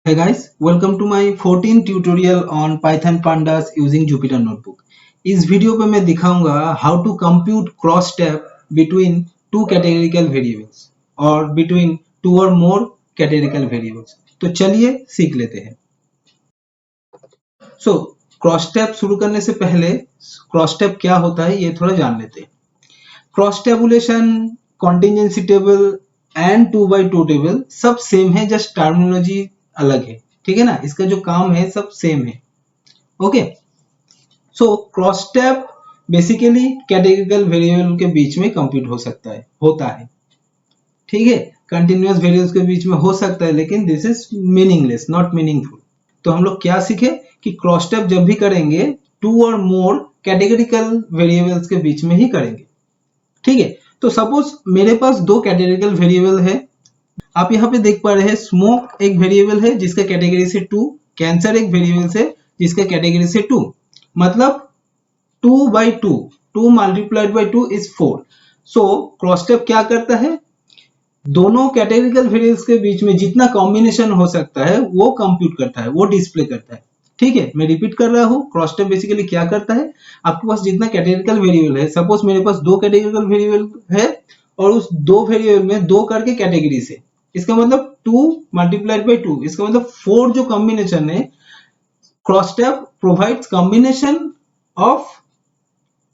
Hey guys, welcome to my 14th tutorial on Python Pandas using Jupyter Notebook. इस video पे मैं दिखाऊंगा how to compute cross step between two categorical variables और between two or more categorical variables. तो चलिए सीख लेते हैं. So cross step शुरू करने से पहले cross step क्या होता है ये थोड़ा जान लेते हैं. Cross tabulation, contingency table and 2 by 2 table सब सेम है, जस्ट टर्मिनोलॉजी अलग है. ठीक है ना, इसका जो काम है सब सेम है. Okay, so cross step basically categorical variable के बीच में कंप्यूट हो सकता है, होता है. ठीक है, कंटिन्यूअस वेरिएबल्स के बीच में हो सकता है, लेकिन this is meaningless, not meaningful. तो हम लोग क्या सीखे कि क्रॉस स्टेप जब भी करेंगे टू और मोर कैटेगरिकल वेरिएबल्स के बीच में ही करेंगे. ठीक है, तो सपोज मेरे पास दो कैटेगरिकल वेरिएबल है. आप यहाँ पे देख पा रहे हैं स्मोक एक वेरिएबल है जिसका कैटेगरी से 2, कैंसर एक वेरिएबल से जिसका कैटेगरी से 2, मतलब 2 by 2, 2 multiplied by 2 is 4. So cross step क्या करता है, दोनों कैटेगरिकल वेरिएबल्स के बीच में जितना कॉम्बिनेशन हो सकता है वो कंप्यूट करता है, वो डिस्प्ले करता है. ठीक है, मैं रिपीट कर रहा हूँ, क्रॉस स्टेप बेसिकली क्या करता है, आपके पास जितना कैटेगरिकल वेरिएबल है, सपोज मेरे पास दो कैटेगरिकल वेरिएबल है और उस दो वेरिएबल में दो करके कैटेगरी से, इसका मतलब 2 मल्टीप्लाइड बाई 2, इसका मतलब 4 जो कॉम्बिनेशन है, cross step provides combination of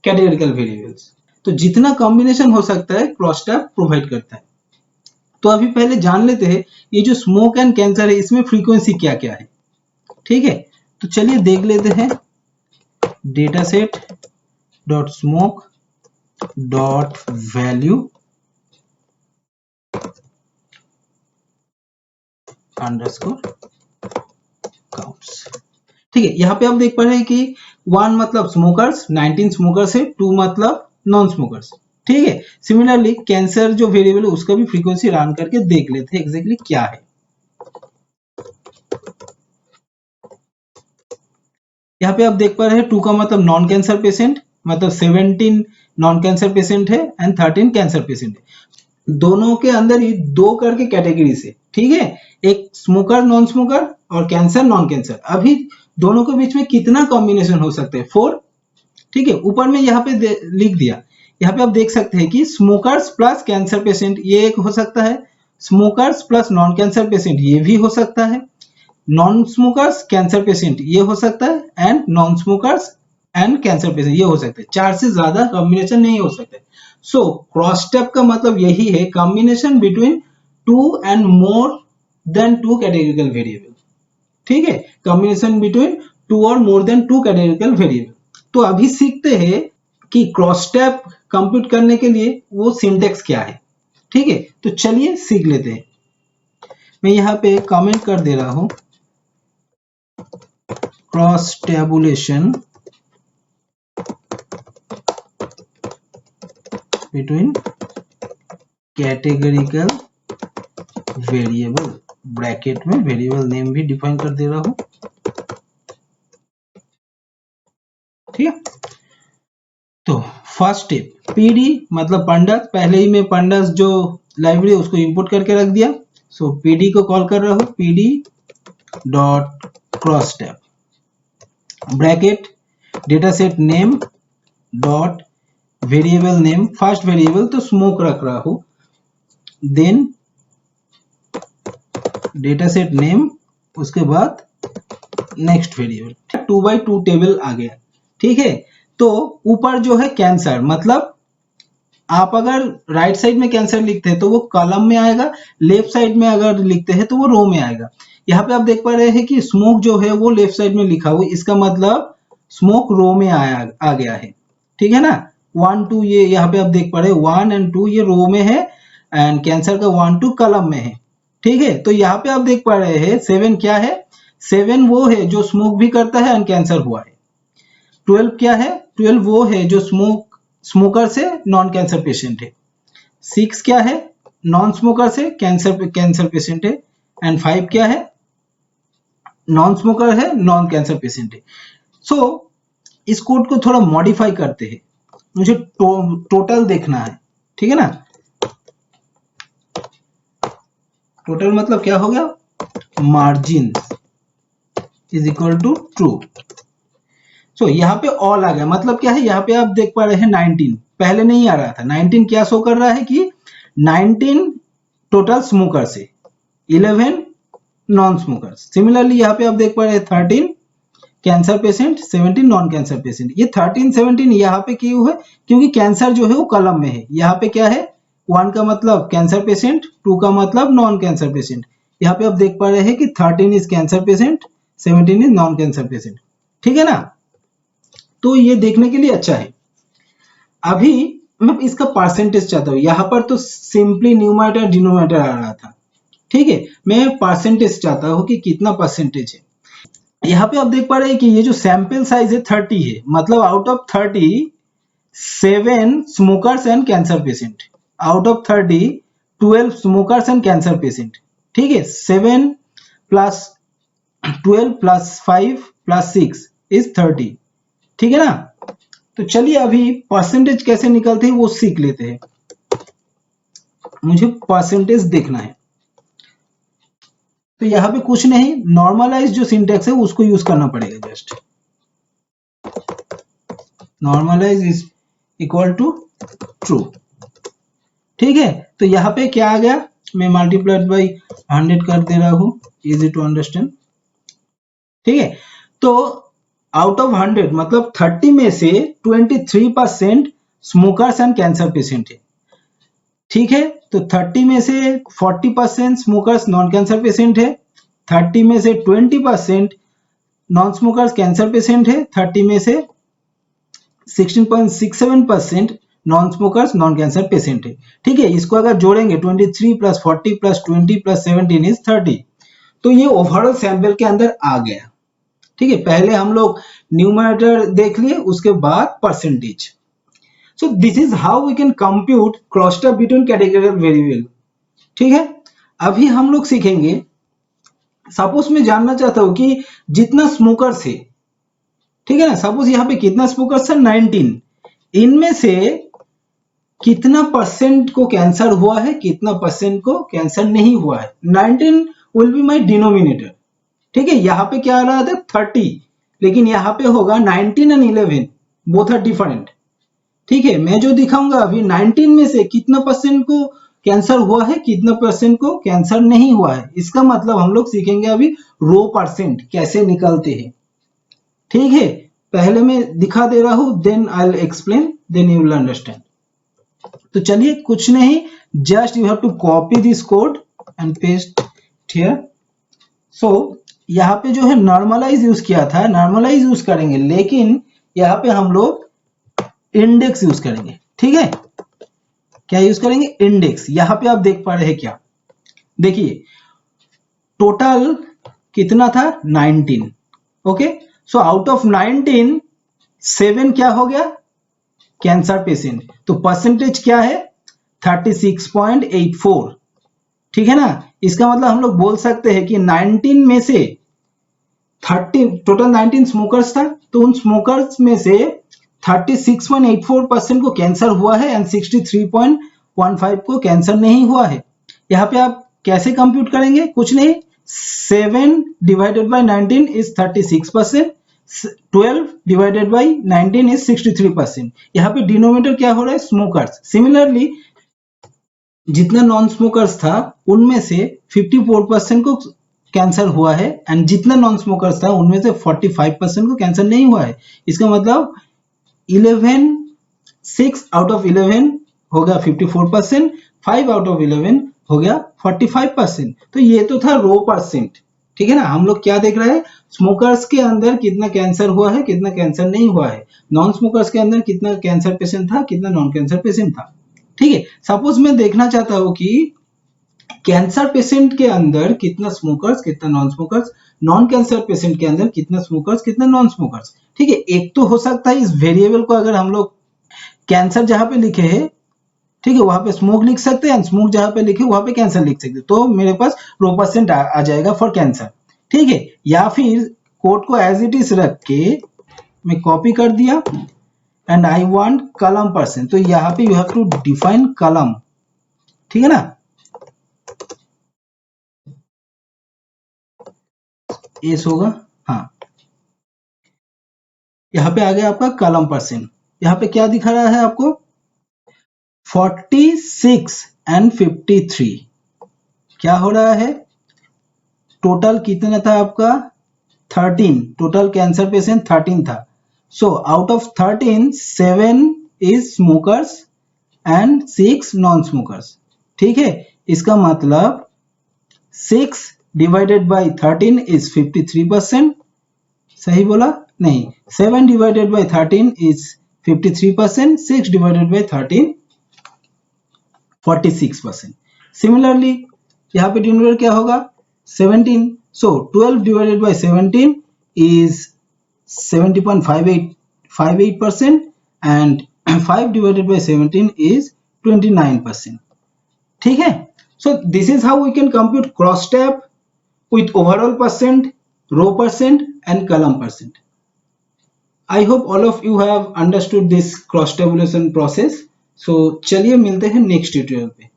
categorical variables. तो जितना कॉम्बिनेशन हो सकता है क्रॉस स्टेप प्रोवाइड करता है. तो अभी पहले जान लेते हैं ये जो स्मोक एंड कैंसर है इसमें फ्रीक्वेंसी क्या क्या है. ठीक है, तो चलिए देख लेते हैं. Data set dot smoke dot value underscore counts. ठीक है, यहाँ पे आप देख पा रहे हैं कि 1 मतलब स्मोकर्स, 19 स्मोकर्स है, 2 मतलब नॉन स्मोकर्स. ठीक है, सिमिलरली कैंसर जो वेरिएबल है उसका भी फ्रीक्वेंसी रन करके देख लेते हैं एग्जैक्टली क्या है. यहाँ पे आप देख पा रहे हैं 2 का मतलब नॉन कैंसर पेशेंट, मतलब 17 नॉन कैंसर पेशेंट है एंड 13 कैंसर पेशेंट है. दोनों के अंदर ही दो करके कैटेगरी से. ठीक है, एक स्मोकर नॉन स्मोकर और कैंसर नॉन कैंसर. अभी दोनों के बीच में कितना कॉम्बिनेशन हो सकते हैं, 4. ठीक है, ऊपर में यहाँ पे लिख दिया. यहाँ पे आप देख सकते हैं कि स्मोकर्स प्लस कैंसर पेशेंट ये एक हो सकता है, smokers plus non cancer patient ये भी हो सकता है, नॉन स्मोकर्स कैंसर पेशेंट ये हो सकता है, and non smokers and cancer patient ये हो सकते हैं. 4 से ज्यादा कॉम्बिनेशन नहीं हो सकते. सो क्रॉस स्टेप का मतलब यही है, combination between 2 and more than 2 categorical variable. ठीक है, कॉम्बिनेशन बिटवीन 2 और मोर देन 2 कैटेगरिकल वेरिएबल. तो अभी सीखते हैं कि क्रॉस स्टेप कंप्यूट करने के लिए वो सिंटेक्स क्या है. ठीक है, तो चलिए सीख लेते हैं. मैं यहाँ पे कमेंट कर दे रहा हूं, cross tabulation between categorical variable, bracket में वेरिएबल नेम भी डिफाइन कर दे रहा हूं. ठीक है, तो फर्स्ट स्टेप पीडी मतलब पंडास, पहले ही मैं पंडास जो लाइब्रेरी है उसको इंपोर्ट करके रख दिया. सो पीडी को कॉल कर रहा हूं, PD dot cross step bracket data set name dot variable name, first variable तो स्मोक रख रहा हूं, देन डेटा सेट नेम, उसके बाद नेक्स्ट वेरिएबल. 2 बाई 2 टेबल आ गया. ठीक है, तो ऊपर जो है कैंसर, मतलब आप अगर राइट साइड में कैंसर लिखते हैं तो वो कॉलम में आएगा, लेफ्ट साइड में अगर लिखते हैं तो वो रो में आएगा. यहाँ पे आप देख पा रहे हैं कि स्मोक जो है वो लेफ्ट साइड में लिखा हुआ, इसका मतलब स्मोक रो में आ गया है. ठीक है ना, 1 2 ये यहाँ पे आप देख पा रहे हैं 1 एंड 2 ये रो में है एंड कैंसर का 1 2 कॉलम में है. ठीक है, तो यहाँ पे आप देख पा रहे हैं 7 क्या है, 7 वो है जो स्मोक भी करता है एंड कैंसर हुआ है. 12 क्या है, 12 वो है जो स्मोकर से नॉन कैंसर पेशेंट है. 6 क्या है, नॉन स्मोकर से कैंसर पेशेंट है. एंड 5 क्या है, नॉन स्मोकर है, नॉन कैंसर पेशेंट है. सो इस कोड को थोड़ा मॉडिफाई करते हैं, मुझे टोटल देखना है. ठीक है ना, टोटल मतलब क्या हो गया, margin is equal to true. So यहाँ पे ऑल आ गया, मतलब क्या है, यहाँ पे आप देख पा रहे हैं 19 पहले नहीं आ रहा था। 19 क्या शो कर रहा है कि 19 टोटल स्मोकर्स है, 11 नॉन स्मोकर्स। सिमिलरली यहाँ पे आप देख पा रहे हैं 13 cancer patient, 17 non cancer patient. ये 13 17 यहाँ पे क्यों है, क्योंकि कैंसर जो है वो कॉलम में है। यहाँ पे क्या है, 1 का मतलब कैंसर पेशेंट, 2 का मतलब नॉन कैंसर पेशेंट। यहाँ पे आप देख पा रहे हैं कि 13 is cancer patient, 17 is non cancer patient. ठीक है ना, तो ये देखने के लिए अच्छा है। अभी मैं इसका परसेंटेज चाहता हूँ। यहाँ पर तो सिंपली न्यूमरेटर डिनोमिनेटर आ रहा था, ठीक है। मैं परसेंटेज चाहता हूँ कि कितना परसेंटेज है। यहाँ पे आप देख पा रहे हैं कि ये जो सैंपल साइज है 30 है, मतलब out of 30 7 smokers and cancer patient, out of 30 12 smokers and cancer patient. ठीक है, 7 प्लस 12 प्लस 5 प्लस 6 इज 30। ठीक है ना, तो चलिए अभी परसेंटेज कैसे निकलते हैं वो सीख लेते हैं। मुझे परसेंटेज देखना है, तो यहाँ पे कुछ नहीं, नॉर्मलाइज जो सिंटेक्स है उसको यूज करना पड़ेगा। Just normalize is equal to true. ठीक है, तो यहाँ पे क्या आ गया, मैं मल्टीप्लाइड बाई 100 कर दे रहा हूँ, इजी टू अंडरस्टैंड। ठीक है, तो आउट ऑफ 100 मतलब 30 में से 23% स्मोकर्स एंड कैंसर पेशेंट है। ठीक है, तो 30 में से 40% स्मोकर्स नॉन कैंसर पेशेंट है, 30 में से 20% नॉन स्मोकर्स कैंसर पेशेंट है, 30 में से 16.67% non smokers non cancer patient है। ठीक है, इसको अगर जोड़ेंगे 23 प्लस 40 प्लस 20 प्लस 17 इज 30, तो ये ओवरऑल सैंपल के अंदर आ गया। ठीक है, पहले हम लोग न्यूमरेटर देख लिए, उसके बाद percentage. So this is how we can compute crosstalk between categorical variable. ठीक है, अभी हम लोग सीखेंगे, सपोज मैं जानना चाहता हूं कि जितना स्मोकर्स है, ठीक है ना, सपोज यहाँ पे कितना स्मोकर्स है 19, इनमें से कितना परसेंट को कैंसर हुआ है, कितना परसेंट को कैंसर नहीं हुआ है। 19 विल बी माई डिनोमिनेटर। ठीक है, यहाँ पे क्या आ रहा था 30, लेकिन यहाँ पे होगा 19 एंड 11 बोथ आर डिफरेंट। ठीक है, मैं जो दिखाऊंगा अभी 19 में से कितना परसेंट को कैंसर हुआ है, कितना परसेंट को कैंसर नहीं हुआ है। इसका मतलब हम लोग सीखेंगे अभी रो परसेंट कैसे निकलते हैं। ठीक है, पहले मैं दिखा दे रहा हूं, then I will explain, then you will understand. तो चलिए कुछ नहीं, just you have to copy this code and paste here. So यहाँ पे जो है नॉर्मलाइज यूज किया था, नॉर्मलाइज यूज करेंगे, लेकिन यहाँ पे हम लोग इंडेक्स यूज करेंगे। ठीक है, क्या यूज करेंगे, इंडेक्स। यहाँ पे आप देख पा रहे हैं क्या, देखिए टोटल कितना था 19। ओके, सो आउट ऑफ 19 7 क्या हो गया कैंसर पेशेंट, तो परसेंटेज क्या है 36.84। ठीक है ना, इसका मतलब हम लोग बोल सकते हैं कि 19 में से 30, टोटल 19 स्मोकर्स था, तो उन स्मोकर्स में से 36.84% को कैंसर हुआ है एंड 63.15 को कैंसर नहीं हुआ है। यहाँ पे आप कैसे कंप्यूट करेंगे, कुछ नहीं, 7 divided by 19 is 36%, 12 divided by 19 is 63%। यहाँ पे डिनोमिनेटर क्या हो रहा है, स्मोकर्स। सिमिलरली जितना नॉन स्मोकर्स था उनमें से 54% को कैंसर हुआ है एंड जितना नॉन स्मोकर्स था उनमें से 45% को कैंसर नहीं हुआ है। इसका मतलब 11 6 आउट ऑफ 11 हो गया 54%, 5 आउट ऑफ 11 हो गया 45%। तो ये तो था रो परसेंट। ठीक है ना, हम लोग क्या देख रहे हैं, स्मोकर्स के अंदर कितना कैंसर हुआ है, कितना कैंसर नहीं हुआ है, नॉन स्मोकर्स के अंदर कितना कैंसर पेशेंट था, कितना नॉन कैंसर पेशेंट था। ठीक है, सपोज मैं देखना चाहता हूं कि कैंसर पेशेंट के अंदर कितना स्मोकर्स, कितना non smokers, non cancer patient के अंदर कितना स्मोकर्स, कितना नॉन स्मोकर्स। ठीक है, एक तो हो सकता है इस वेरिएबल को अगर हम लोग कैंसर जहां पे लिखे हैं, ठीक है, वहां पे स्मोक लिख सकते हैं, स्मोक जहां पे लिखे वहां पे कैंसर लिख सकते हैं, तो मेरे पास रो परसेंट आ जाएगा फॉर कैंसर। ठीक है, या फिर कोड को एज इट इज रख के मैं कॉपी कर दिया and I want column percent, तो यहाँ पे you have to define column. ठीक है ना, एस होगा, हाँ। यहाँ पे आ गया आपका कॉलम परसेंट। यहाँ पे क्या दिखा रहा है आपको, 46 एंड 53। क्या हो रहा है, टोटल कितना था आपका, 13, टोटल कैंसर पेशेंट 13 था। So out of 13, 7 is smokers and 6 non smokers. ठीक है, इसका मतलब 6 डिवाइडेड बाई 13 इज 53%। सही बोला नहीं, 7 divided by 13 is 53%, 6 divided by 13 46%। Similarly यहाँ पे डिनोमिनेटर क्या होगा, 17। सो 12 divided by 17 is 70.58% and 5 divided by 17 is 29%। ठीक है, so this is how we can compute cross tab with overall percent, row percent and column percent. I hope all of you have understood this cross tabulation process. So चलिए मिलते हैं next tutorial पे।